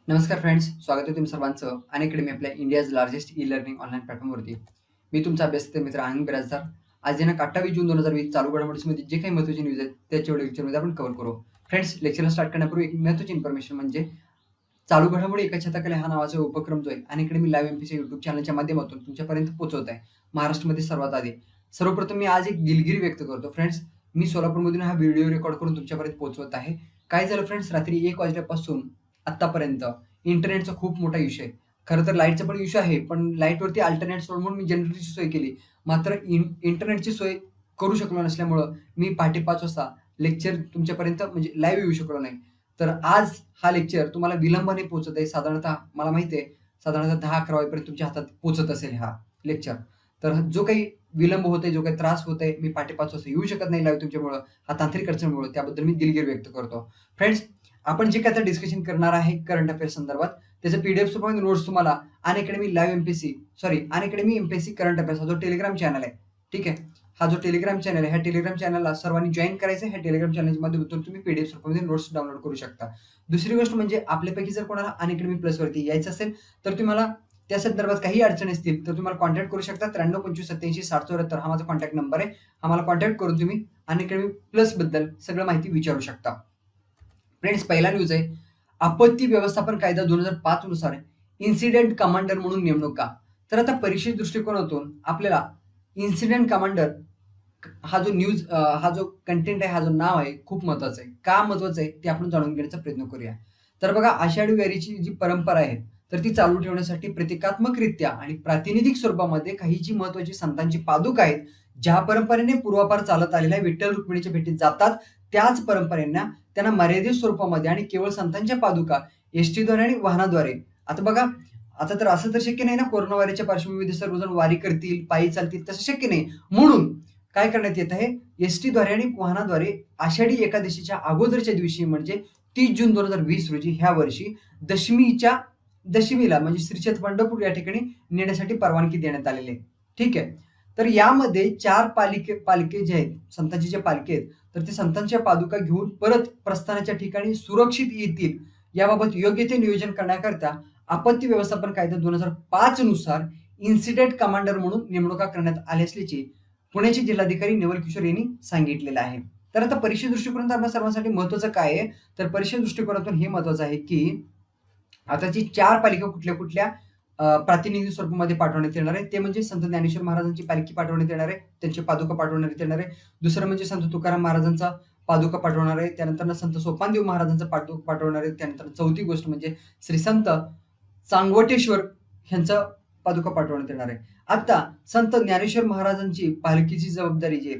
नमस्कार फ्रेंड्स, स्वागत आहे तुम्ही सर्वांचं अनअकॅडमी आपल्या India's largest e learning online प्लॅटफॉर्मवरती. मी तुमचा अभ्यासक मित्र आनंद बिराजदार. आज दिनांक 28 जून 2020 चालू घडामोडींमध्ये जे काही महत्त्वाची न्यूज आहेत त्याच्या लेक्चरमध्ये आपण कव्हर करू. फ्रेंड्स, लेक्चरला स्टार्ट करण्यापूर्वी एक महत्त्वाची इन्फॉर्मेशन म्हणजे चालू घडामोडी एका छताखाली हा नावाचा उपक्रम जो आहे अनअकॅडमी लाईव्ह एमपीसी यूट्यूब चॅनलच्या माध्यमातून तुमच्यापर्यंत पोहोचवत आहे महाराष्ट्रामध्ये सर्वात आधी. सर्वप्रथम मी आज एक दिलगिरी व्यक्त करतो. फ्रेंड्स, मी सोलापूरमधून हा व्हिडिओ रेकॉर्ड करून तुमच्यापर्यंत पोहोचवत आहे. काय झालं फ्रेंड्स, रात्री 1 वाजल्यापासून आत्तापर्यंत इंटरनेटचा खूप मोठा इश्यू आहे. खरं तर लाईटचा पण इश्यू आहे, पण लाईटवरती अल्टरनेट सोड म्हणून मी जनरेटरची सोय केली. मात्र इंटरनेटची सोय करू शकलो नसल्यामुळं मी पहाटे 5 वाजता लेक्चर तुमच्यापर्यंत म्हणजे लाईव्ह येऊ शकलो नाही. तर आज हा लेक्चर तुम्हाला विलंबाने पोहोचत आहे. साधारणतः मला माहिती आहे, साधारणतः 10-11 वाजेपर्यंत तुमच्या हातात पोहोचत असेल हा लेक्चर. तर जो काही विलंब होतोय, जो काही त्रास होतोय, मी पहाटे 5 वाजता येऊ शकत नाही लाईव्ह तुमच्यामुळं, हा तांत्रिक अडचणीमुळं, त्याबद्दल मी दिलगिरी व्यक्त करतो. फ्रेंड्स, आपण जे काय आता डिस्कशन करणार आहे करंट अफेअर्स संदर्भात, त्याचं पीडीएफ स्वरूपामध्ये नोट्स तुम्हाला अनअकॅडमी एमपीएससी करंट अफेअर्स हा जो टेलिग्राम चॅनल आहे, ठीक आहे. हा जो टेलिग्राम चॅनल आहे, ह्या टेलिग्राम चॅनलला सर्वांनी जॉईन करायचं आहे. ह्या टेलिग्राम चॅनलच्या माध्यमातून तुम्ही पीडीएफ स्वरूपामध्ये नोट्स डाउनलोड करू शकता. दुसरी गोष्ट म्हणजे आपल्यापैकी जर कोणाला अनअकॅडमी प्लसवरती यायचं असेल तर तुम्हाला त्या संदर्भात काही अडचणी असतील तर तुम्हाला कॉन्टॅक्ट करू शकता. 9325876074 हा माझा कॉन्टॅक्ट नंबर आहे. आम्हाला कॉन्टॅक्ट करून तुम्ही अनअकॅडमी प्लसबद्दल सगळं माहिती विचारू शकता. फ्रेंड्स, पहिला न्यूज आहे, आपत्ती व्यवस्थापन कायदा 2005 नुसार इन्सिडेंट कमांडर म्हणून नेमणूक का? तर आता परीक्षेच्या दृष्टिकोनातून आपल्याला इन्सिडेंट कमांडर हा जो कंटेंट आहे, हा जो नाव आहे, खूप महत्वाचं आहे. का महत्वाचं आहे ते आपण जाणून घेण्याचा प्रयत्न करूया. तर बघा, आषाढी वारीची जी परंपरा आहे तर ती चालू ठेवण्यासाठी प्रतिकात्मकरित्या आणि प्रातिनिधिक स्वरूपामध्ये काही जी महत्वाची संतांची पादुका आहेत, ज्या परंपरेने पूर्वापार चालत आलेल्या विठ्ठल रुक्मिणीच्या भेटीत जातात, त्याच परंपरेने त्यांना मर्यादित स्वरूपामध्ये आणि केवळ संतांच्या पादुका एसटीद्वारे आणि वाहनाद्वारे. आता बघा, आता तर असं तर शक्य नाही ना, कोरोना वारीच्या पार्श्वभूमीमध्ये सर्वजण वारी करतील, पायी चालतील, तसं शक्य नाही. म्हणून काय करण्यात येत आहे, एसटीद्वारे आणि वाहनाद्वारे आषाढी एकादशीच्या अगोदरच्या दिवशी म्हणजे 30 जून 2020 रोजी ह्या वर्षी दशमीला म्हणजे श्रीक्षेत्र पंढरपूर या ठिकाणी नेण्यासाठी परवानगी देण्यात आलेली आहे. ठीक आहे. तर यामध्ये 4 पालखे जे आहेत, संतांचे जे पालखे आहेत, तर ते संतांच्या पादुका घेऊन परत प्रस्थानाच्या ठिकाणी सुरक्षित येतील याबाबत योग्य ते नियोजन करण्याकरता आपत्ती व्यवस्थापन कायदा 2005 नुसार इन्सिडेंट कमांडर म्हणून नेमणुका करण्यात आली असल्याची पुण्याचे जिल्हाधिकारी नेवल किशोर यांनी सांगितलेलं आहे. तर आता परीक्षे दृष्टिकोनातून आपल्या सर्वांसाठी महत्वाचं काय आहे, तर परीक्षे दृष्टिकोनातून हे महत्वाचं आहे की आताची 4 पालिका कुठल्या प्रातिनिधिक स्वरूपामध्ये पाठवण्यात येणार आहे. ते म्हणजे संत ज्ञानेश्वर महाराजांची पालखी पाठवण्यात येणार आहे, त्यांची पादुका पाठवण्यात येणार आहे. दुसरं म्हणजे संत तुकाराम महाराजांचा पादुका पाठवणार आहे. त्यानंतर संत सोपानदेव महाराजांचा पादुका पाठवणार आहे. त्यानंतर चौथी गोष्ट म्हणजे श्री संत चांगवटेश्वर ह्यांचा पादुका पाठवण्यात येणार आहे. आता संत ज्ञानेश्वर महाराजांची पालखीची जबाबदारी, जी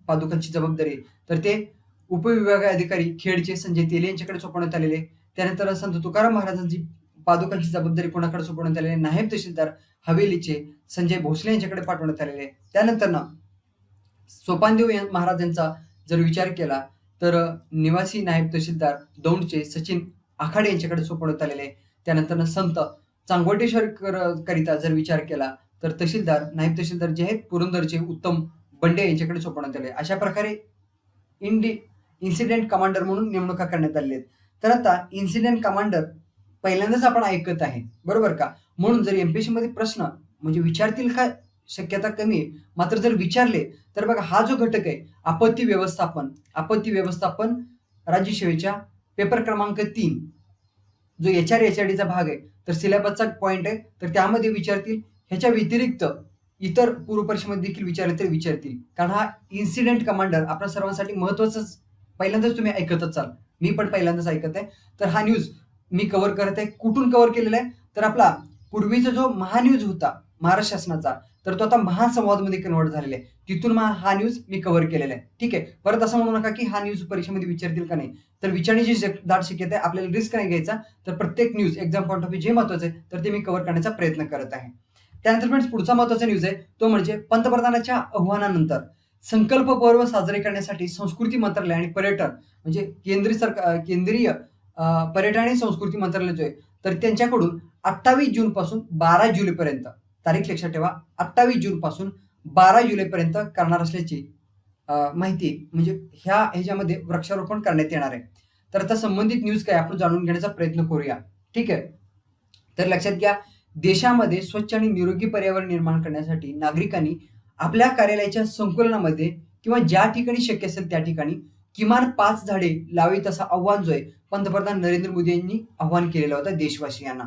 पादुकांची जबाबदारी, तर ते उपविभागीय अधिकारी खेडचे संजय तेले यांच्याकडे सोपवण्यात आलेले. त्यानंतर संत तुकाराम महाराजांची पादुकांची जबाबदारी कोणाकडे सोपवण्यात आलेली, नायब तहसीलदार हवेलीचे संजय भोसले यांच्याकडे पाठवण्यात आलेले. त्यानंतर सोपानदेव महाराजांचा जर विचार केला तर निवासी नायब तहसीलदार दौंडचे सचिन आखाडे यांच्याकडे सोपवण्यात आलेले. त्यानंतर संत चांगवटेश्वर करिता जर विचार केला तर नायब तहसीलदार जे आहेत पुरंदरचे उत्तम बंडे यांच्याकडे सोपवण्यात आले. अशा प्रकारे इन्सिडेंट कमांडर म्हणून नेमणुका करण्यात आलेल्या आहेत. तर आता इन्सिडेंट कमांडर पहिल्यांदाच आपण ऐकत आहे, बरोबर का? म्हणून जर एमपीएससी मध्ये प्रश्न म्हणजे विचारतील का, शक्यता कमी आहे. मात्र जर विचारले तर बघा, हा जो घटक आहे आपत्ती व्यवस्थापन राज्यसेवेच्या पेपर क्रमांक 3 जो एचआरडीचा भाग आहे, तर सिलेबसचा पॉइंट आहे, तर त्यामध्ये विचारतील. ह्याच्या व्यतिरिक्त इतर पूर्व परीक्षेमध्ये देखील विचारले तर विचारतील, कारण हा इन्सिडेंट कमांडर आपल्या सर्वांसाठी महत्वाचाच पहिल्यांदाच तुम्ही ऐकतच चाल, मी पण पहिल्यांदाच ऐकत आहे. तर हा न्यूज मी कव्हर करत आहे. कुठून कव्हर केलेला आहे, तर आपला पूर्वीचा जो महान्यूज होता महाराष्ट्र शासनाचा, तर तो आता महासंवादमध्ये कन्वर्ट झालेला आहे. तिथून हा न्यूज मी कव्हर केलेला आहे. ठीक आहे. परत असं म्हणू नका की हा न्यूज परीक्षेमध्ये विचारतील का नाही, तर विचारण्याची दाट शक्यता आहे. आपल्याला रिस्क नाही घ्यायचा. तर प्रत्येक news exam point of view जे महत्वाचं आहे तर ते मी कव्हर करण्याचा प्रयत्न करत आहे. त्यानंतर फ्रेंड्स, पुढचा महत्वाचा न्यूज आहे तो म्हणजे पंतप्रधानांच्या आव्हानानंतर संकल्प पर्व साजरे करण्यासाठी संस्कृती मंत्रालय आणि पर्यटन म्हणजे केंद्रीय पर्यटन आणि संस्कृती मंत्रालय जो आहे, तर त्यांच्याकडून 28 जून पासून 12 जुलैपर्यंत, तारीख लक्षात ठेवा, 28 जून पासून 12 जुलैपर्यंत करणार असल्याची माहिती म्हणजे ह्याच्यामध्ये वृक्षारोपण करण्यात येणार आहे. तर आता संबंधित न्यूज काय आपण जाणून घेण्याचा प्रयत्न करूया. ठीक आहे. तर लक्षात घ्या, देशामध्ये स्वच्छ आणि निरोगी पर्यावरण निर्माण करण्यासाठी नागरिकांनी आपल्या कार्यालयाच्या संकुलनामध्ये किंवा ज्या ठिकाणी शक्य असेल त्या ठिकाणी किमान 5 झाडे लावावीत असं आव्हान जो आहे पंतप्रधान नरेंद्र मोदी यांनी आव्हान केलेलं होतं देशवासियांना.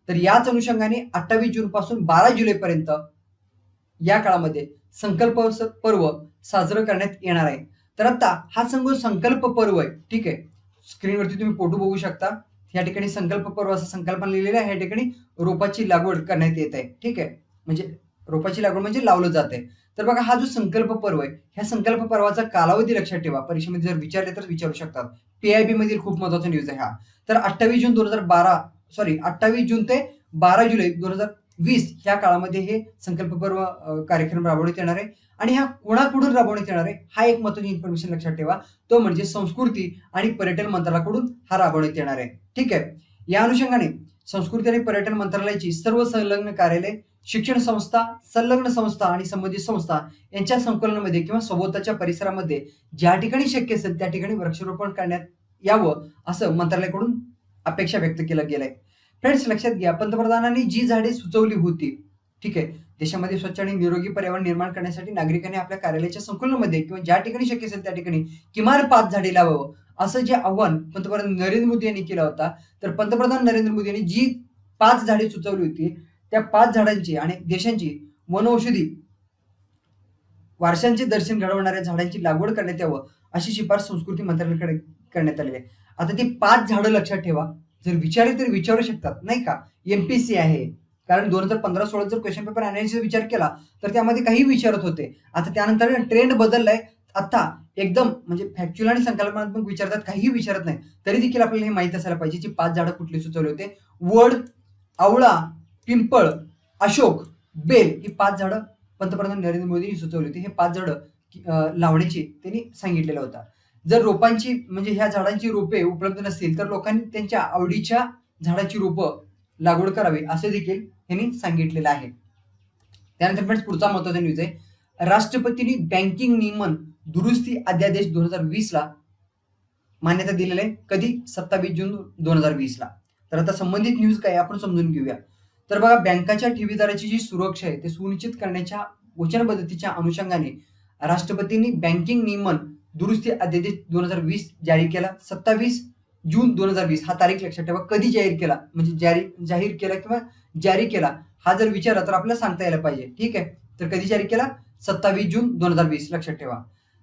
तर याच अनुषंगाने 28 जून पासून 12 जुलैपर्यंत या काळामध्ये संकल्प पर्व साजरं करण्यात येणार आहे. तर आता हा संकल्प पर्व आहे. ठीक आहे. स्क्रीनवरती तुम्ही फोटो बघू शकता. या ठिकाणी संकल्प पर्व असं संकल्पना लिहिलेली आहे. या ठिकाणी रोपाची लागवड करण्यात येत आहे. ठीक आहे. म्हणजे रोपाची लागवड म्हणजे लावलं जात आहे. तर बघा हा जो संकल्प पर्व आहे, ह्या संकल्प पर्वाचा कालावधी लक्षात ठेवा. परीक्षेमध्ये जर विचारले तर विचारू शकतात. पी-आय-बी मधील खूप महत्त्वाचा न्यूज आहे हा. तर 28 जून ते 12 जुलै 2020 या काळामध्ये हे संकल्प पर्व कार्यक्रम राबवण्यात येणार आहे. आणि हा कोणाकडून राबवण्यात येणार आहे, हा एक महत्त्वाची इन्फॉर्मेशन लक्षात ठेवा. तो म्हणजे संस्कृती आणि पर्यटन मंत्रालयाकडून हा राबवण्यात येणार आहे. ठीक आहे. या अनुषंगाने संस्कृती आणि पर्यटन मंत्रालयाची सर्व संलग्न कार्यालय, शिक्षण संस्था, संलग्न संस्था आणि संबंधित संस्था यांच्या संकुलनामध्ये किंवा सभोवताच्या परिसरामध्ये ज्या ठिकाणी शक्य असेल त्या ठिकाणी वृक्षारोपण करण्यात यावं असं मंत्रालयाकडून अपेक्षा व्यक्त केलं गेलंय. फ्रेंड्स लक्षात घ्या, पंतप्रधानांनी जी झाडे सुचवली होती, ठीक आहे, देशामध्ये स्वच्छ आणि निरोगी पर्यावरण निर्माण करण्यासाठी नागरिकांनी आपल्या कार्यालयाच्या संकुलनामध्ये किंवा ज्या ठिकाणी शक्य असेल त्या ठिकाणी किमान 5 झाडे लावावं असं जे आव्हान पंतप्रधान नरेंद्र मोदी यांनी केलं होता. तर पंतप्रधान नरेंद्र मोदी यांनी जी 5 झाडे सुचवली होती त्या 5 झाडांची आणि देशांची वनौषधी वारशांचे दर्शन घडवणाऱ्या झाडांची लागवड करण्यात यावं अशी शिफारस संस्कृती मंत्रालयाकडे करण्यात आलेली आहे. आता ती 5 झाडं लक्षात ठेवा. जर विचारले तर विचारू शकतात नाही का. एमपीसी आहे. कारण 2015-16 जर क्वेश्चन पेपर अनालिसिस विचार केला तर त्यामध्ये काही विचारत होते. आता त्यानंतर ट्रेंड बदललाय. आता एकदम म्हणजे फॅक्च्युअल आणि संकल्पनात्मक विचारतात, काहीही विचारत नाही. तरी देखील आपल्याला हे माहित असायला पाहिजे की 5 झाडं कुठली सुचवले होते. वड, आवळा, पिंपळ, अशोक, बेल ही 5 झाडं पंतप्रधान नरेंद्र मोदींनी सुचवली होती. हे 5 झाडं लावण्याची त्यांनी सांगितलेलं होतं. जर रोपांची म्हणजे ह्या झाडांची रोपे उपलब्ध नसतील तर लोकांनी त्यांच्या आवडीच्या झाडाची रोपं लागवड करावी असं देखील यांनी सांगितलेलं आहे. त्यानंतर फ्रेंड्स पुढचा महत्त्वाचा न्यूज आहे. राष्ट्रपतींनी बँकिंग नियमन दुरुस्ती अध्यादेश 2020 ला मान्यता दिलेली आहे. कधी? 27 जून 2020 ला. तर आता संबंधित न्यूज काय आपण समजून घेऊया. तर बघा, बँकाच्या ठेवीदाराची जी सुरक्षा आहे ते सुनिश्चित करण्याच्या वचनबद्धतेच्या अनुषंगाने राष्ट्रपतींनी बँकिंग नियमन दुरुस्ती अध्यादेश 2020 जारी केला. 27 जून 2020 हा तारीख लक्षात ठेवा. कधी जाहीर केला म्हणजे जाहीर केला किंवा जारी केला हा जर विचारला तर आपल्याला सांगता यायला पाहिजे. ठीक आहे. तर कधी जारी केला? 27 जून 2020 लक्षात ठेवा.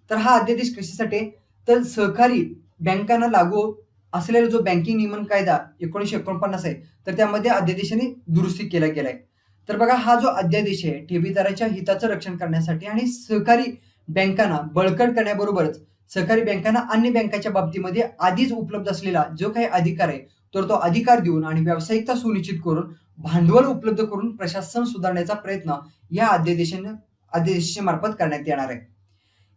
तर हा अध्यादेश कशासाठी? तर सहकारी बँकांना लागू असलेला जो बँकिंग नियमन कायदा 1949 आहे तर त्यामध्ये अध्यादेशाने दुरुस्ती केला गेलाय. तर बघा, हा जो अध्यादेश आहे ठेवीदाराच्या हिताचं रक्षण करण्यासाठी आणि सहकारी बँकांना बळकट करण्याबरोबरच सहकारी बँकांना अन्य बँकांच्या बाबतीमध्ये आधीच उपलब्ध असलेला जो काही अधिकार आहे तर तो अधिकार देऊन आणि व्यावसायिकता सुनिश्चित करून भांडवल उपलब्ध करून प्रशासन सुधारण्याचा प्रयत्न या अध्यादेशाच्या मार्फत करण्यात येणार आहे.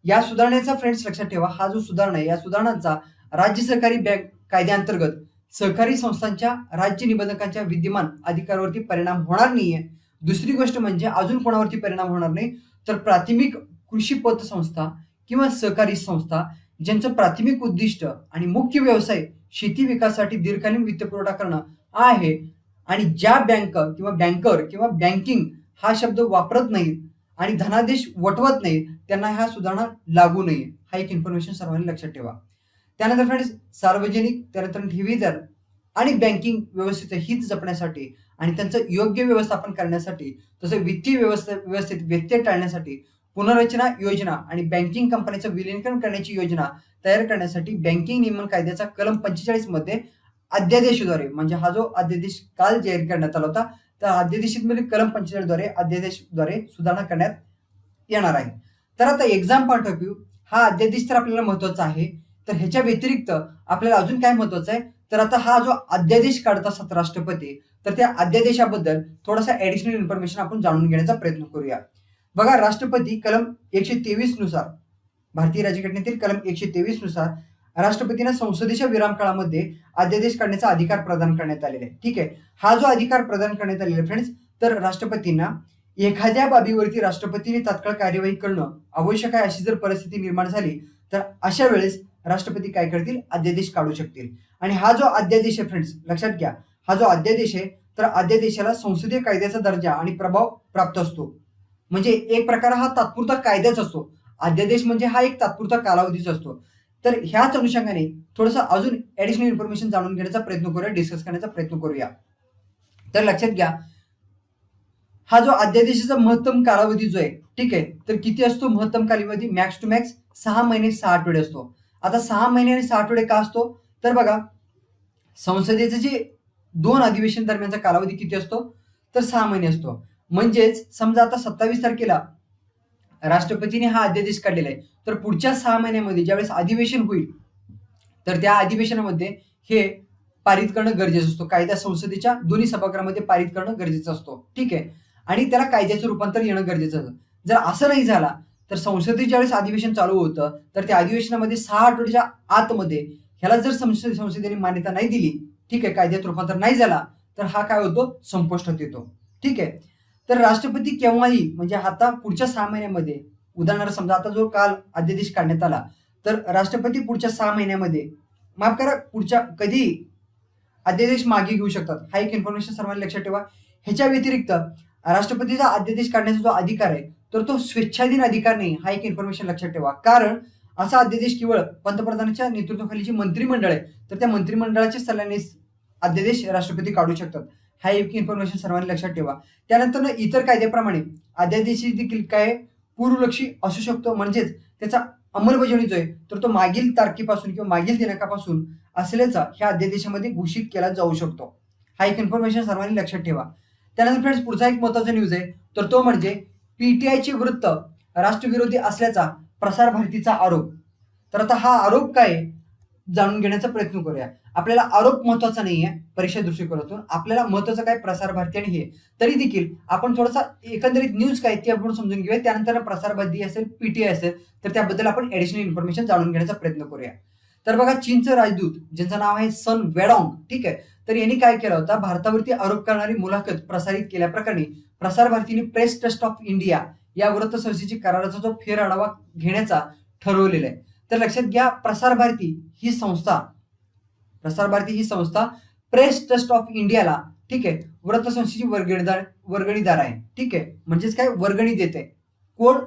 या सुधारणेचा फ्रेंड्स लक्षात ठेवा, हा जो सुधारणा आहे या सुधारणांचा राज्य सहकारी बँक कायद्याअंतर्गत सहकारी संस्थांच्या राज्य निबंधकांच्या विद्यमान अधिकारावरती परिणाम होणार नाहीये. दुसरी गोष्ट म्हणजे अजून कोणावरती परिणाम होणार नाही तर प्राथमिक कृषी पतसंस्था किंवा सहकारी संस्था ज्यांचं प्राथमिक उद्दिष्ट आणि मुख्य व्यवसाय शेती विकासासाठी दीर्घकालीन वित्तपुरवठा करणं आहे आणि ज्या बँक किंवा बँकर किंवा बँकिंग हा शब्द वापरत नाहीत आणि धनादेश वटवत नाहीत त्यांना ह्या सुधारणा लागू नये. हा एक इन्फॉर्मेशन सर्वांनी लक्षात ठेवा. त्यानंतर फ्रेंड्स, सार्वजनिक त्यानंतर ठेवीदार आणि बँकिंग व्यवस्थेचं हित जपण्यासाठी आणि त्यांचं योग्य व्यवस्थापन करण्यासाठी तसं वित्तीय व्यवस्थेत व्यत्यय टाळण्यासाठी पुनर्रचना योजना आणि बँकिंग कंपन्यांचं विलीनीकरण करण्याची योजना तयार करण्यासाठी बँकिंग नियमन कायद्याचा कलम 45 मध्ये अध्यादेशाद्वारे म्हणजे हा जो अध्यादेश काल जाहीर करण्यात आला होता त्या अध्यादेशामध्ये कलम 45 द्वारे अध्यादेशद्वारे सुधारणा करण्यात येणार आहे. तर आता एक्झाम पॉइंट ऑफ व्ह्यू हा अध्यादेश तर आपल्याला महत्वाचा आहे. तर ह्याच्या व्यतिरिक्त आपल्याला अजून काय महत्वाचं आहे तर आता हा जो अध्यादेश काढत असतात राष्ट्रपती तर त्या अध्यादेशाबद्दल थोडासा ऍडिशनल इन्फॉर्मेशन आपण जाणून घेण्याचा प्रयत्न करूया. बघा, राष्ट्रपती कलम 123 नुसार भारतीय राज्यघटनेतील कलम 123 नुसार राष्ट्रपतींना संसदेच्या विराम काळामध्ये अध्यादेश काढण्याचा अधिकार प्रदान करण्यात आलेला आहे. ठीक आहे. हा जो अधिकार प्रदान करण्यात आलेला आहे फ्रेंड्स तर राष्ट्रपतींना एखाद्या बाबीवरती राष्ट्रपतीने तात्काळ कार्यवाही करणं आवश्यक आहे अशी जर परिस्थिती निर्माण झाली तर अशा वेळेस राष्ट्रपती काय करतील? अध्यादेश काढू शकतील. आणि हा जो अध्यादेश आहे फ्रेंड्स लक्षात घ्या, हा जो अध्यादेश आहे तर अध्यादेशाला संसदीय कायद्याचा दर्जा आणि प्रभाव प्राप्त असतो. म्हणजे एक प्रकार हा तात्पुरता कायद्याच असतो. अध्यादेश म्हणजे हा एक तात्पुरता कालावधीच असतो. तर ह्याच अनुषंगाने थोडंसं अजून ऍडिशनल इन्फॉर्मेशन जाणून घेण्याचा प्रयत्न करूया, डिस्कस करण्याचा प्रयत्न करूया. तर लक्षात घ्या, हा जो अध्यादेशाचा महत्तम कालावधी जो आहे, ठीक आहे, तर किती असतो महत्तम कालावधी? मॅक्स टू मॅक्स 6 महिने 6 आठवडे असतो. आता 6 महिने आणि 6 आठवडे का असतो? तर बघा, संसदेचं जे 2 अधिवेशन दरम्यानचा कालावधी किती असतो? तर 6 महिने असतो. म्हणजेच समजा आता 27 तारखेला राष्ट्रपतीने हा अध्यादेश काढलेला आहे, तर पुढच्या 6 महिन्यामध्ये ज्यावेळेस अधिवेशन होईल, तर त्या अधिवेशनामध्ये हे पारित करणं गरजेचं असतं. कायदा संसदेच्या दोन्ही सभागृहामध्ये पारित करणं गरजेचं असतो. ठीक आहे. आणि त्याला कायद्याचं रूपांतर येणं गरजेचं असतं. जर असं नाही झाला, तर संसदेत ज्यावेळेस अधिवेशन चालू होतं, तर त्या अधिवेशनामध्ये 6 आठवड्याच्या आतमध्ये ह्याला जर संसदेने मान्यता नाही दिली, ठीक आहे, कायद्यात रूपांतर नाही झाला, तर हा काय होतो? संपुष्टात येतो. ठीक आहे. तर राष्ट्रपती केव्हाही म्हणजे आता पुढच्या 6 महिन्यामध्ये, उदाहरणार्थ समजा आता जो काल अध्यादेश काढण्यात आला, तर राष्ट्रपती पुढच्या 6 महिन्यामध्ये, माफ करा, पुढच्या कधी अध्यादेश मागे घेऊ शकतात. हा एक इन्फॉर्मेशन सर्वांनी लक्षात ठेवा. ह्याच्या व्यतिरिक्त राष्ट्रपतीचा अध्यादेश काढण्याचा जो अधिकार आहे, तर तो स्वेच्छाधीन अधिकार नाही. हा एक इन्फॉर्मेशन लक्षात ठेवा. कारण असा अध्यादेश केवळ पंतप्रधानांच्या नेतृत्वाखाली जी मंत्रिमंडळ आहे, तर त्या मंत्रिमंडळाच्या सल्ल्याने अध्यादेश राष्ट्रपती काढू शकतात. हा एक इन्फॉर्मेशन सर्वांनी लक्षात ठेवा. त्यानंतर इतर कायद्याप्रमाणे अध्यादेश देखील काय पूर्वलक्षी असू शकतो. म्हणजेच त्याचा अंमलबजावणी जो आहे, तर तो मागील तारखेपासून किंवा मागील दिनांकापासून असल्याचा ह्या अध्यादेशामध्ये घोषित केला जाऊ शकतो. हा एक इन्फॉर्मेशन सर्वांनी लक्षात ठेवा. त्यानंतर फ्रेंड्स, पुढचा एक महत्त्वाचा न्यूज आहे, तर तो म्हणजे पीटीआयचे वृत्त राष्ट्रविरोधी असल्याचा प्रसार भारतीचा आरोप. तर आता हा आरोप काय आहे, जाणून घेण्याचा प्रयत्न करूया. आपल्याला आरोप महत्वाचा नाहीये परीक्षा दृष्टिकोनातून, आपल्याला महत्वाचं काय प्रसार भारती आणि हे. तरी देखील आपण थोडासा एकंदरीत न्यूज काय ती आपण समजून घेऊया. त्यानंतर प्रसार भारती असेल, पीटीआय असेल, तर त्याबद्दल आपण ऍडिशनल इन्फॉर्मेशन जाणून घेण्याचा प्रयत्न करूया. तर बघा, चीनचं राजदूत ज्यांचं नाव आहे सन वेडॉंग, ठीक आहे, तर यांनी काय केलं होतं, भारतावरती आरोप करणारी मुलाखत प्रसारित केल्याप्रकरणी प्रसार भारतीने प्रेस ट्रस्ट ऑफ इंडिया या वृत्तसंस्थेची कराराचा जो फेरआढावा घेण्याचा ठरवलेला आहे. तर लक्षात घ्या, प्रसार भारती ही संस्था प्रेस ट्रस्ट ऑफ इंडियाला, ठीक आहे, वृत्तसंस्थेची वर्गणीदार आहे. ठीक आहे, म्हणजेच काय, वर्गणी देते. कोण?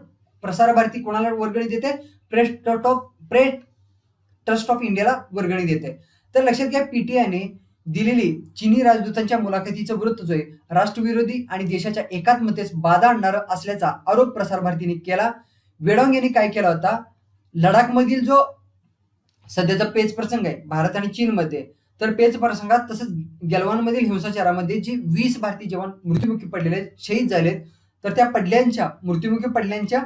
प्रसार भारती कोणाला वर्गणी देते? प्रेस ट्रस्ट ऑफ इंडियाला वर्गणी देते. तर लक्षात घ्या, पीटीआयने दिलेली चीनी राजदूतांच्या मुलाखतीचं वृत्त जो आहे राष्ट्रविरोधी आणि देशाच्या एकात्मतेस बाधा आणणारं असल्याचा आरोप प्रसार भारतीने केला. वेडॉंग यांनी काय केला होता, लडाखमधील जो सध्याचा पेच प्रसंग आहे भारत आणि चीनमध्ये, तर पेच प्रसंगात तसंच गलवानमधील हिंसाचारामध्ये जे 20 भारतीय जवान मृत्युमुखी पडलेले, शहीद झालेत, तर त्या मृत्युमुखी पडल्यांच्या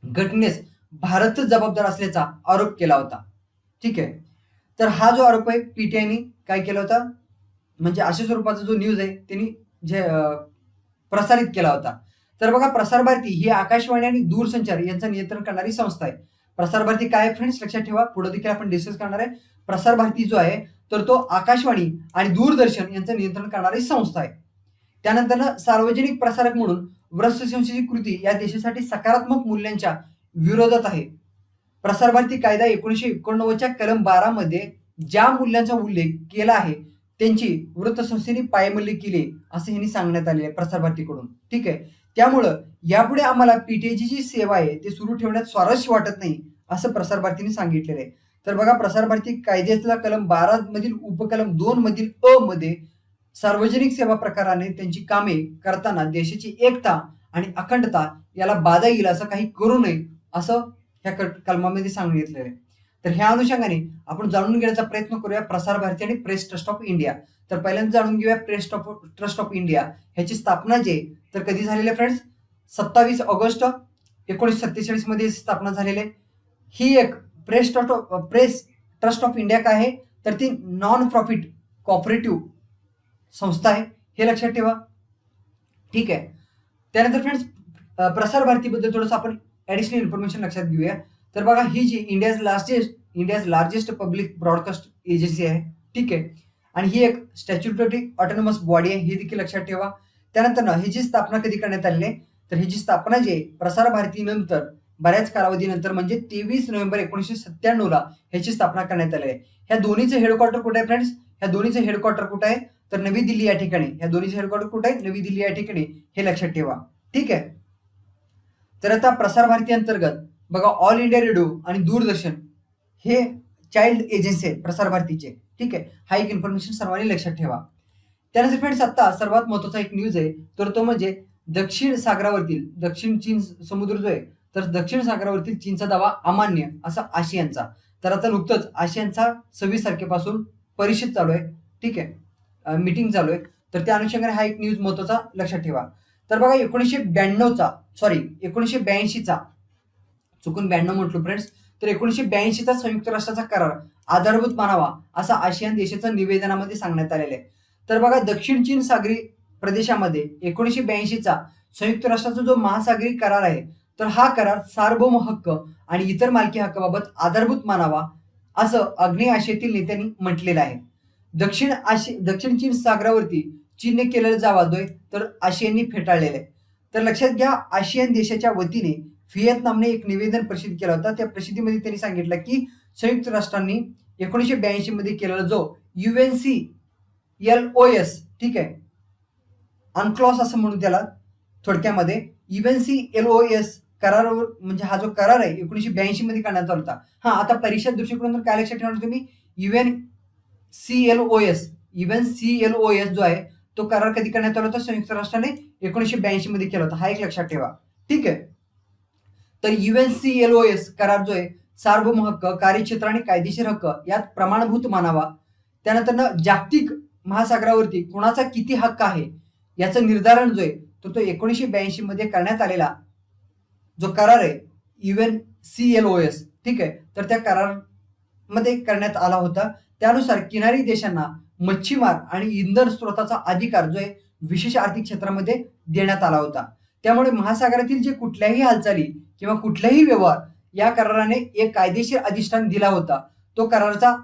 घटनेस भारतच जबाबदार असल्याचा आरोप केला होता. ठीक आहे. तर हा जो आरोप आहे पीटीआयने काय केला होता, म्हणजे अशा स्वरूपाचा जो न्यूज आहे त्यांनी जे प्रसारित केला होता. तर बघा, प्रसार भारती ही आकाशवाणी आणि दूरसंचार यांचं नियंत्रण करणारी संस्था आहे. प्रसार भारती काय फ्रेंड्स, लक्षात ठेवा, पुढे देखील आपण डिस्कस करणार आहे. प्रसार भारती जो आहे, तर तो आकाशवाणी आणि दूरदर्शन यांचं नियंत्रण करणारी संस्था आहे. त्यानंतर सार्वजनिक प्रसारक म्हणून वृत्तसंस्थेची कृती या देशासाठी सकारात्मक मूल्यांच्या विरोधात आहे. प्रसार भारती कायदा 1989च्या कलम 12 मध्ये ज्या मूल्यांचा उल्लेख केला आहे त्यांची वृत्तसंस्थेने पायमल्ली केली असं यांनी सांगण्यात आले आहे प्रसार भारतीकडून. ठीक आहे. त्यामुळं यापुढे आम्हाला पीटीआयची जी सेवा आहे ते सुरू ठेवण्यात स्वारस्य वाटत नाही असं प्रसार भारतीने सांगितलेलं आहे. तर बघा, प्रसार भारती कायद्यातला कलम 12 मधील उपकलम 2 मधील अ मध्ये सार्वजनिक सेवा प्रकाराने त्यांची कामे करताना देशाची एकता आणि अखंडता याला बाधा येईल असं काही करू नये असं ह्या कलमामध्ये सांगितलेलं आहे. तर ह्या अनुषंगाने आपण जाणून घेण्याचा प्रयत्न करूया प्रसार भारती आणि प्रेस ट्रस्ट ऑफ इंडिया. तर पहिल्यांदा जाणून घेऊया प्रेस ट्रस्ट ऑफ इंडिया ह्याची स्थापना जे तर कधी झालेली आहे फ्रेंड्स, 27 ऑगस्ट 1947 मध्ये स्थापना झालेली आहे. ही एक प्रेस ट्रस्ट ऑफ इंडिया काय आहे, तर ती नॉन प्रॉफिट कॉपरेटिव्ह संस्था आहे, हे लक्षात ठेवा. ठीक आहे. त्यानंतर फ्रेंड्स, प्रसार भारतीबद्दल थोडंसं आपण ऍडिशनल इन्फॉर्मेशन लक्षात घेऊया. तर बघा, ही जी India's largest public broadcast agency आहे. ठीक आहे. आणि ही एक स्टॅच्युटरी ऑटोनॉमस बॉडी आहे, हे देखील लक्षात ठेवा. त्यानंतर ह्याची स्थापना कधी करण्यात आली आहे, तर ह्याची स्थापना जे प्रसार भारती नंतर बऱ्याच कालावधीनंतर म्हणजे 23 नोव्हेंबर 1997 ला ह्याची स्थापना करण्यात आली आहे. ह्या दोन्हीचं हेडक्वार्टर कुठे आहे फ्रेंड्स? ह्या दोन्हीचं हेडक्वार्टर कुठे आहे, तर नवी दिल्ली या ठिकाणी, या दोन्हीचे हेडक्वार्टर कुठे आहे? नवी दिल्ली या ठिकाणी, हे लक्षात ठेवा. ठीक आहे. तर आता प्रसार भारती अंतर्गत बघा ऑल इंडिया रेडिओ आणि दूरदर्शन हे चाइल्ड एजन्सी आहे प्रसार भारतीचे. ठीक आहे. हा एक इन्फॉर्मेशन सर्वांनी लक्षात ठेवा. त्यानंतर फ्रेंड्स आता सर्वात महत्वाचा एक न्यूज आहे, तर तो म्हणजे दक्षिण सागरावरतील, दक्षिण चीन समुद्र जो आहे, तर दक्षिण सागरावरतील चीनचा दावा अमान्य असा आशियानचा. तर आता नुकतंच आशियानचा 26 तारखेपासून परिषद चालू आहे. ठीक आहे, मीटिंग चालू आहे. तर त्या अनुषंगाने हा एक न्यूज महत्वाचा लक्षात ठेवा. तर बघा 1982चा चुकून 92 म्हटलो फ्रेंड्स, तर 1982चा संयुक्त राष्ट्राचा करार आधारभूत मानावा असा आशियान देशाच्या निवेदनामध्ये सांगण्यात आलेलं आहे. तर बघा दक्षिण चीन सागरी प्रदेशामध्ये 1982चा संयुक्त राष्ट्राचा जो महासागरी करार आहे, तर हा करार सार्वभौम हक्क आणि इतर मालकी हक्काबाबत आधारभूत मानावा असं आग्नेय आशियातील नेत्यांनी म्हटलेलं आहे. दक्षिण चीन सागरावरती चीनने केलेला जावादोय तर आशियाननी फेटाळलेला आहे. तर लक्षात घ्या, आशियान देशाच्या वतीने व्हिएतनामने एक निवेदन प्रसिद्ध केला होता. त्या प्रसिद्धीमध्ये त्यांनी सांगितलं की संयुक्त राष्ट्रांनी 1982 मध्ये केलेला जो UNCLOS, ठीक आहे, अनक्लॉस असं म्हणून त्याला थोडक्यामध्ये, UNCLOS करारावर, म्हणजे हा जो करार आहे 1982 मध्ये करण्यात आला होता. हा आता परीक्षा दृष्टिकोनातून काय लक्षात ठेवणार तुम्ही, UNCLOS जो आहे तो करार कधी करण्यात आला होता? संयुक्त राष्ट्राने 1982 मध्ये केला होता. हा एक लक्षात ठेवा. ठीक आहे. तर UNCLOS करार जो आहे सार्वभौम हक्क, कार्यक्षेत्र आणि कायदेशीर हक्क यात प्रमाणभूत मानावा. त्यानंतर जागतिक महासागरावरती कुणाचा किती हक्क आहे याचं निर्धारण जो आहे तो 1982 मध्ये करण्यात आलेला जो करार आहे UNCLOS, ठीक आहे, तर त्या करारामध्ये करण्यात आला होता. त्यानुसार किनारी देशांना मच्छीमार आणि इंधन स्रोताचा अधिकार जो आहे विशेष आर्थिक क्षेत्रामध्ये देण्यात आला होता. त्यामुळे महासागरातील जे कुठल्याही हालचाली किंवा कुठलाही व्यवहार या कराराने एक कायदेशीर अधिष्ठान दिला होता, तो कराराचा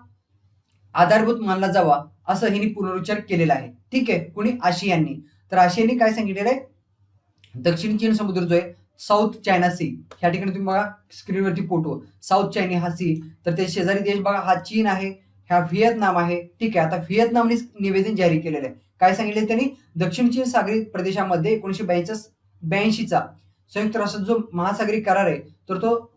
आधारभूत मानला जावा असं हिने पुनरुच्चार केलेला आहे. ठीक आहे, कुणी? आशियाननी. तर आशियाननी काय सांगितलेलं आहे, दक्षिण चीन समुद्र जो आहे साऊथ चायना सी, ह्या ठिकाणी तुम्ही बघा स्क्रीनवरती फोटो, साऊथ चायना हा सी, तर ते शेजारी देश बघा, हा चीन आहे, हा व्हिएतनाम आहे. ठीक आहे. आता व्हिएतनामने निवेदन जारी केलेलं आहे. काय सांगितले त्यांनी, दक्षिण चीन सागरी प्रदेशामध्ये 1982चा संयुक्त राष्ट्राचा जो महासागरी करार आहे तर तो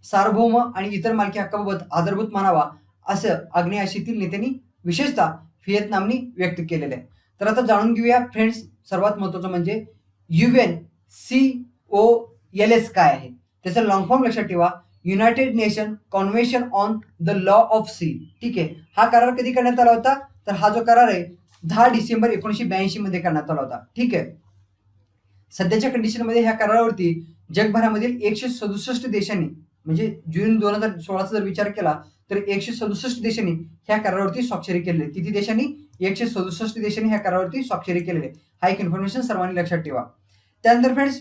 सार्वभौम आणि इतर मालकी हक्काबाबत आधारभूत मानावा असं आग्नेय आशियातील नेत्यांनी विशेषतः व्हिएतनामनी व्यक्त केलेलं आहे. तर आता जाणून घेऊया फ्रेंड्स, सर्वात महत्वाचं म्हणजे UNCOLS काय आहे, त्याचा लॉंग फॉर्म लक्षात ठेवा, united nation convention on the law of sea. ठीक आहे. हा करार कधी करण्यात आला होता, तर हा जो करार आहे 10 डिसेंबर 1982 मध्ये करण्यात आला होता. ठीक आहे. सध्याच्या कंडिशनमध्ये ह्या करारावरती जगभरामधील 167 देशांनी, म्हणजे जून 2016चा जर विचार केला तर 167 देशांनी ह्या करारावरती स्वाक्षरी केलेली आहे. किती देशांनी? 167 देशांनी ह्या करारावरती स्वाक्षरी केलेली आहे. हा एक इन्फॉर्मेशन सर्वांनी लक्षात ठेवा. त्यानंतर फ्रेंड्स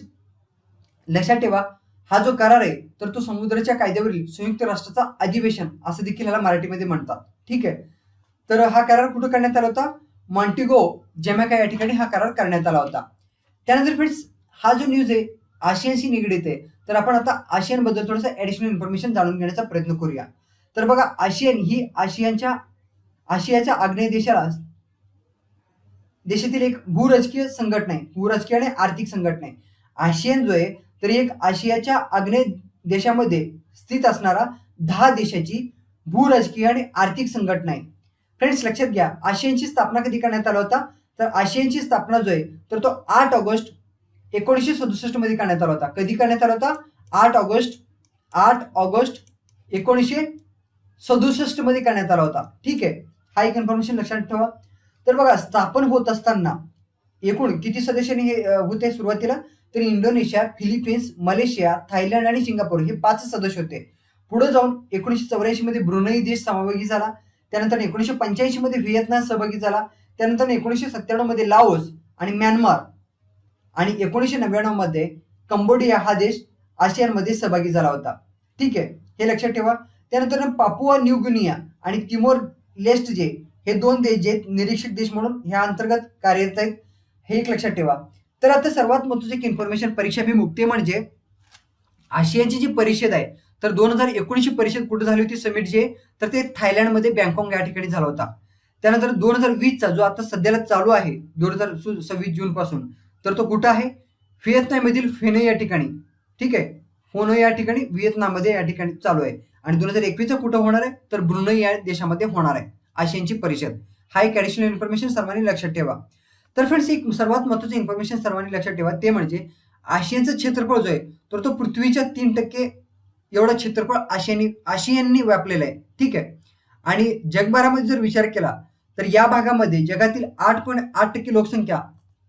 लक्षात ठेवा, हा जो करार आहे तर तो समुद्राच्या कायद्यावरील संयुक्त राष्ट्राचा अधिवेशन असं देखील ह्याला मराठीमध्ये म्हणतात. ठीक आहे. तर हा करार कुठं करण्यात आला होता? मॉन्टिगो जमैका या ठिकाणी हा करार करण्यात आला होता. त्यानंतर फ्रेंड्स हा जो न्यूज आहे आशियानशी निगडीत आहे, तर आपण आता आशियान बद्दल थोडंसं ऍडिशनल इन्फॉर्मेशन जाणून घेण्याचा प्रयत्न करूया. तर बघा, आशियान ही आशियाच्या आग्नेय देशातील एक भूराजकीय संघटना आहे, भूराजकीय आणि आर्थिक संघटना आहे. आशियान जो आहे तर एक आशियाच्या आग्नेय देशामध्ये स्थित असणारा 10 देशाची भूराजकीय आणि आर्थिक संघटना आहे. फ्रेंड्स लक्षात घ्या, आशियानची स्थापना कधी करण्यात आला होता, तर आशियानची स्थापना जो आहे तर तो 8 ऑगस्ट 1967 मध्ये करण्यात आला होता. कधी करण्यात आला होता? 8 ऑगस्ट 1967 मध्ये करण्यात आला होता. ठीक आहे. हा एक इन्फॉर्मेशन लक्षात ठेवा. तर बघा, स्थापन होत असताना एकूण किती सदस्यांनी हे होते सुरुवातीला, तर इंडोनेशिया, फिलिपिन्स, मलेशिया, थायलंड आणि सिंगापूर हे 5 सदस्य होते. पुढे जाऊन 1984 मध्ये ब्रुनई देश सहभागी झाला. त्यानंतर 1985 मध्ये व्हिएतनाम सहभागी झाला. त्यानंतर 1997 मध्ये लाओस आणि म्यानमार आणि 1999 मध्ये कंबोडिया हा देश आशियानमध्ये सहभागी झाला होता. ठीक आहे, हे लक्षात ठेवा. त्यानंतर पापुआ न्यू गिनिया आणि तिमोर लेस्ट जे हे 2 देश जे निरीक्षक देश म्हणून ह्या अंतर्गत कार्यरत आहेत, हे एक लक्षात ठेवा. तर आता सर्वात महत्त्वाची एक इन्फॉर्मेशन परीक्षाभिमुख म्हणजे आशियाची जी परिषद आहे तर 2019 ची परिषद कुठे झाली होती, समिट जे, तर ते थायलंडमध्ये बँकॉक या ठिकाणी झाला होता. त्यानंतर 2020चा जो आता सध्याला चालू आहे 2026 जून पासून, तर तो कुठं आहे? व्हिएतनाममधील फेने या ठिकाणी. ठीक आहे. होनो या ठिकाणी व्हिएतनाममध्ये या ठिकाणी चालू आहे. आणि 2021चा कुठं होणार आहे? तर ब्रुनई या देशामध्ये होणार आहे आशियानची परिषद. हा एक ॲडिशनल इन्फॉर्मेशन सर्वांनी लक्षात ठेवा. तर फ्रेंड्स एक सर्वात महत्त्वाचं इन्फॉर्मेशन सर्वांनी लक्षात ठेवा ते म्हणजे आशियानचं क्षेत्रफळ जो आहे तर तो पृथ्वीच्या 3% एवढं क्षेत्रफळ आशियाननी व्यापलेलं आहे. ठीक आहे. आणि जगभरामध्ये जर विचार केला तर या भागामध्ये जगातील 8.8% लोकसंख्या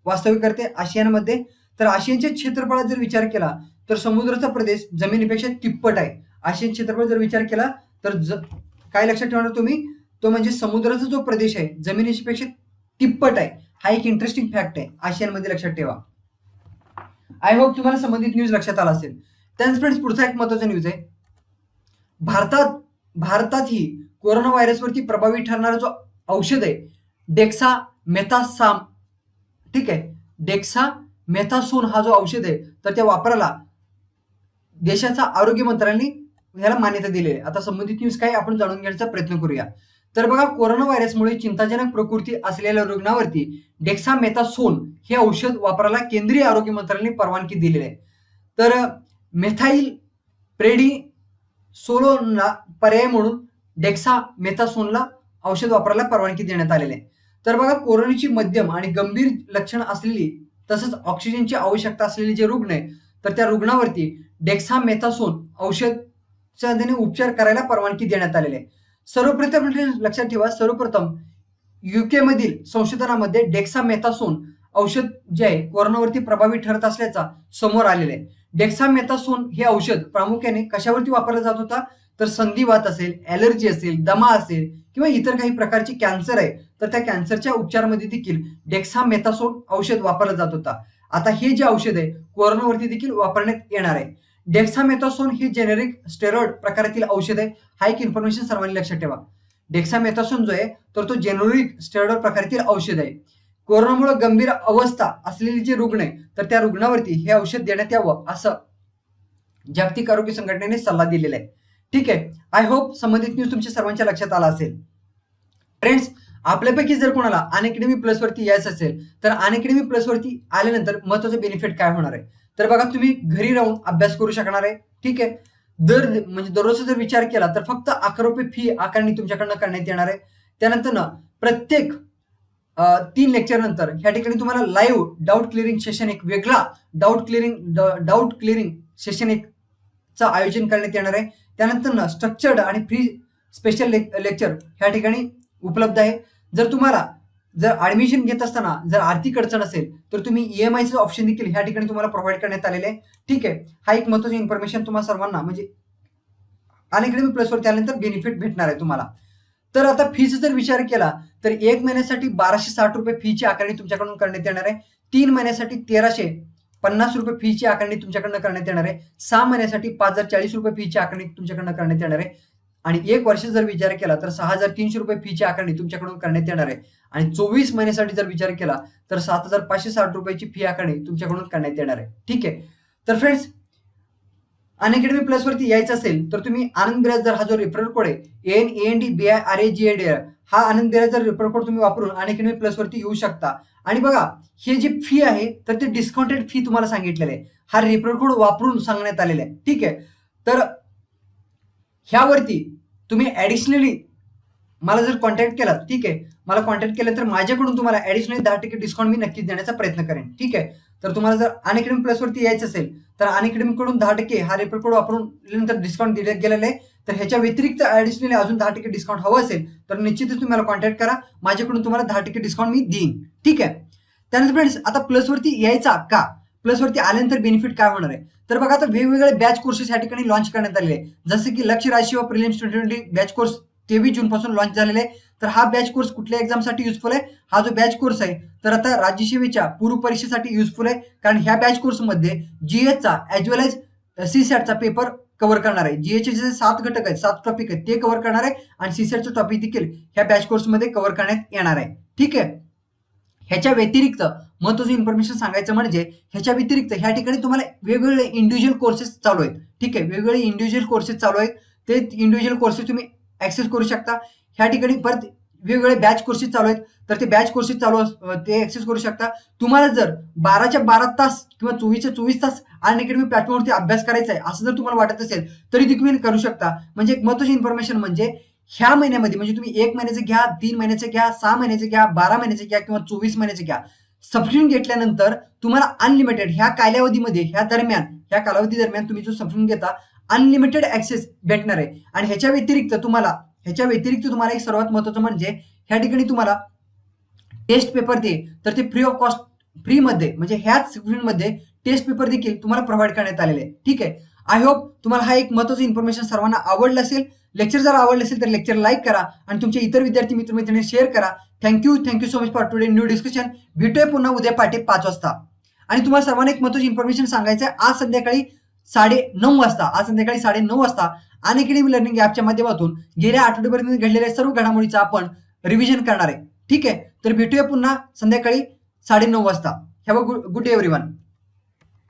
वास्तव्य करते आशियानमध्ये. तर आशियानच्या क्षेत्रफळात जर विचार केला तर समुद्राचा प्रदेश जमिनीपेक्षा तिप्पट आहे. आशियान क्षेत्रफळ जर विचार केला तर काय लक्षात ठेवणार तुम्ही? तो म्हणजे समुद्राचा जो प्रदेश आहे जमिनीपेक्षा तिप्पट आहे. हा एक इंटरेस्टिंग फॅक्ट आहे आशियानमध्ये, लक्षात ठेवा. आय होप तुम्हाला संबंधित न्यूज लक्षात आला असेल. त्यानंतर फ्रेंड्स पुढचा एक महत्त्वाचा न्यूज आहे. भारतातही कोरोना व्हायरसवरती प्रभावी ठरणारा जो औषध आहे डेक्सामेथासोन, ठीक आहे, डेक्सामेथासोन हा जो औषध आहे तर त्या वापराला देशाचा आरोग्य मंत्रालयाने ह्याला मान्यता दिली आहे. आता संबंधित न्यूज काय आपण जाणून घेण्याचा प्रयत्न करूया. तर बघा, कोरोना व्हायरसमुळे चिंताजनक प्रकृती असलेल्या रुग्णावरती डेक्सामेथासोन हे औषध वापरायला केंद्रीय आरोग्य मंत्रालयाने परवानगी दिलेली आहे. तर मेथाइल प्रेडिसोलोनला पर्याय म्हणून डेक्सामेथासोनला औषध वापरायला परवानगी देण्यात आलेली आहे. तर बघा, कोरोनाची मध्यम आणि गंभीर लक्षणं असलेली तसंच ऑक्सिजनची आवश्यकता असलेले जे रुग्ण आहे तर त्या रुग्णावरती डेक्सामेथासोन औषधाने उपचार करायला परवानगी देण्यात आलेली आहे. सर्वप्रथम लक्षात ठेवा, सर्वप्रथम UK मधील संशोधनामध्ये डेक्सामेथासोन औषध जे आहे कोरोनावरती प्रभावी ठरत असल्याचा समोर आलेलं आहे. डेक्सामेथासोन हे औषध प्रामुख्याने कशावरती वापरलं जात होता? तर संधिवात असेल, ॲलर्जी असेल, दमा असेल किंवा इतर काही प्रकारची कॅन्सर आहे तर त्या कॅन्सरच्या उपचारामध्ये देखील डेक्सामेथासोन औषध वापरलं जात होता. आता हे जे औषध आहे कोरोनावरती देखील वापरण्यात येणार आहे. डेक्सामेथासोन हे जेनेरिक स्टेरॉइड प्रकारातील औषध आहे. हा एक इन्फॉर्मेशन सर्वांनी लक्षात ठेवा. डेक्सामेथासोन जो आहे तर तो जेनेरिक स्टेरॉइड प्रकारातील औषध आहे. कोरोनामुळे गंभीर अवस्था असलेले जे रुग्ण आहे तर त्या रुग्णावरती हे औषध देण्यात यावं असं जागतिक आरोग्य संघटनेने सल्ला दिलेला आहे. ठीक आहे. आय होप संबंधित न्यूज तुमच्या सर्वांच्या लक्षात आला असेल. फ्रेंड्स, आपल्यापैकी जर कोणाला अनअकॅडमी प्लस वरती यायचं असेल तर अनअकॅडमी प्लस वरती आल्यानंतर महत्त्वाचं बेनिफिट काय होणार आहे? तर बघा, तुम्ही घरी राहून अभ्यास करू शकणार आहे. ठीक आहे. दररोजचा जर विचार केला तर फक्त 11 रुपये फी आकारणी तुमच्याकडनं करण्यात येणार आहे. त्यानंतर प्रत्येक 3 लेक्चर नंतर ह्या ठिकाणी तुम्हाला लाईव्ह डाऊट क्लिअरिंग सेशन, एक वेगळा डाऊट क्लिअरिंग सेशन चा आयोजन करण्यात येणार आहे. त्यानंतर स्ट्रक्चर्ड आणि फ्री स्पेशल लेक्चर ह्या ठिकाणी उपलब्ध आहे. जर तुम्हाला ऍडमिशन घेत असताना जर आर्थिक अडचण असेल तर तुम्ही EMIचं ऑप्शन देखील ह्या ठिकाणी तुम्हाला प्रोव्हाइड करण्यात आलेले आहे. ठीक आहे. हा एक महत्त्वाची इन्फॉर्मेशन तुम्हाला सर्वांना म्हणजे अनअकॅडमी प्लस वरती आल्यानंतर बेनिफिट भेटणार आहे तुम्हाला. तर आता फीचा जर विचार केला तर 1 महिन्यासाठी 1260 रुपये फीची आकारणी तुमच्याकडून करण्यात येणार आहे. 3 महिन्यासाठी 1350 रुपये फीची आकारणी तुमच्याकडनं करण्यात येणार आहे. 6 महिन्यासाठी 5040 रुपये फीची आकारणी तुमच्याकडनं करण्यात येणार आहे. आणि 1 वर्ष जर विचार केला तर 6300 रुपये फीची आकारणी तुमच्याकडून करण्यात येणार आहे. आणि 24 महिन्यासाठी जर विचार केला तर 7560 रुपयाची फी आकारणी तुमच्याकडून करण्यात येणार आहे. ठीक आहे. तर फ्रेंड्स, अनअकॅडमी प्लस वरती यायचं असेल तर तुम्ही आनंद बिराजदार हा जो रेफरल कोड आहे ANANDBIRAGAD हा आनंद बिराजदार रेफरल कोड तुम्ही वापरून अनअकॅडमी प्लस वरती येऊ शकता. आणि बघा, हे जे फी आहे तर ते डिस्काउंटेड फी तुम्हाला सांगितलेलं आहे. हा रेफरल कोड वापरून सांगण्यात आलेला आहे. ठीक आहे. तर ह्यावरती तुम्ही ॲडिशनली मला जर कॉन्टॅक्ट केला, ठीक आहे, मला कॉन्टॅक्ट केलं तर माझ्याकडून तुम्हाला ॲडिशनली 10% डिस्काउंट मी नक्कीच देण्याचा प्रयत्न करेन. ठीक आहे. तर तुम्हाला जर अनअकॅडमी प्लस वरती यायचं असेल तर अनअकॅडमीकडून 10% हा रेफरल कोड वापरून नंतर डिस्काउंट दिले गेलेलं आहे. तर ह्याच्या व्यतिरिक्त ॲडिशनली अजून 10% डिस्काउंट हवं असेल तर निश्चितच तुम्ही मला कॉन्टॅक्ट करा. माझ्याकडून तुम्हाला 10% डिस्काउंट मी देईन. ठीक आहे. त्यानंतर फ्रेंड्स, आता प्लस वरती यायचा का? प्लस वरती आल्यानंतर बेनिफिट काय होणार आहे? तर बघा, आता वेगवेगळे बॅच कोर्सेस या ठिकाणी लॉन्च करण्यात आलेले आहे. जसं की लक्ष्य राशी व प्रिलिम्स 2020 बॅच कोर्स 23 जून पासून लॉन्च झालेला आहे. तर हा बॅच कोर्स कुठल्या एक्झामसाठी युजफुल आहे? हा जो बॅच कोर्स आहे तर आता राज्यसेवेच्या पूर्व परीक्षेसाठी युजफुल आहे. कारण ह्या बॅच कोर्समध्ये GHचा ॲज वेल एज CSATचा पेपर कव्हर करणार आहे. GHचे जे 7 घटक आहेत, 7 टॉपिक आहेत ते कव्हर करणार आहे आणि CSATचं टॉपिक देखील ह्या बॅच कोर्समध्ये कव्हर करण्यात येणार आहे. ठीक आहे. ह्याच्या व्यतिरिक्त महत्त्वाचं इन्फॉर्मेशन सांगायचं म्हणजे ह्याच्या व्यतिरिक्त ह्या ठिकाणी तुम्हाला वेगवेगळे इंडिव्हिज्युअल कोर्सेस चालू आहेत. ठीक आहे. वेगवेगळे इंडिव्हिज्युअल कोर्सेस चालू आहेत. ते इंडिव्हिज्युअल कोर्सेस तुम्ही ऍक्सेस करू शकता. ह्या ठिकाणी परत वेगवेगळे बॅच कोर्सेस चालू आहेत, तर ते बॅच कोर्सेस ते ऍक्सेस करू शकता. तुम्हाला जर 12च्या 12 तास किंवा 24च्या 24 तास अनअकॅडमी प्लॅटफॉर्मवरती अभ्यास करायचा आहे असं जर तुम्हाला वाटत असेल तरी तुम्ही करू शकता. म्हणजे एक महत्त्वाची इन्फॉर्मेशन म्हणजे ह्या महिन्यामध्ये म्हणजे तुम्ही 1 महिन्याचं घ्या, 3 महिन्याचं घ्या, 6 महिन्याचं घ्या, 12 महिन्याचं घ्या किंवा 24 महिन्याचं घ्या. सबस्क्रिप्शन घेतल्यानंतर तुम्हाला अनलिमिटेड ह्या कालावधीमध्ये ह्या कालावधी दरम्यान तुम्ही जो सबस्क्रिप्शन घेता अनलिमिटेड ऍक्सेस भेटणार आहे. आणि ह्याच्या व्यतिरिक्त तुम्हाला एक सर्वात महत्त्वाचं म्हणजे ह्या ठिकाणी तुम्हाला टेस्ट पेपर तर ते फ्री ऑफ कॉस्ट फ्रीमध्ये म्हणजे ह्याच सबस्क्रिप्शनमध्ये टेस्ट पेपर देखील तुम्हाला प्रोव्हाइड करण्यात आलेले आहे. ठीक आहे. आय होप तुम्हाला हा एक महत्त्वाचं इन्फॉर्मेशन सर्वांना आवडलं असेल. लेक्चर जर आवडलं असेल तर लेक्चर लाईक करा आणि तुमचे इतर विद्यार्थी मित्रमैत्रिणी शेअर करा. Thank you so much for today new discussion. भेटूया पुन्हा उद्या पहाटे 5 वाजता. आणि तुम्हाला सर्वांना एक महत्त्वाची इन्फॉर्मेशन सांगायचं आहे. आज संध्याकाळी 9:30 वाजता अनअकॅडमी लर्निंग ॲपच्या माध्यमातून गेल्या आठवड्यापर्यंत घडलेल्या सर्व घडामोडीचं आपण रिव्हिजन करणार आहे. ठीक आहे. तर भेटूया पुन्हा संध्याकाळी 9:30 वाजता. Have a good day everyone.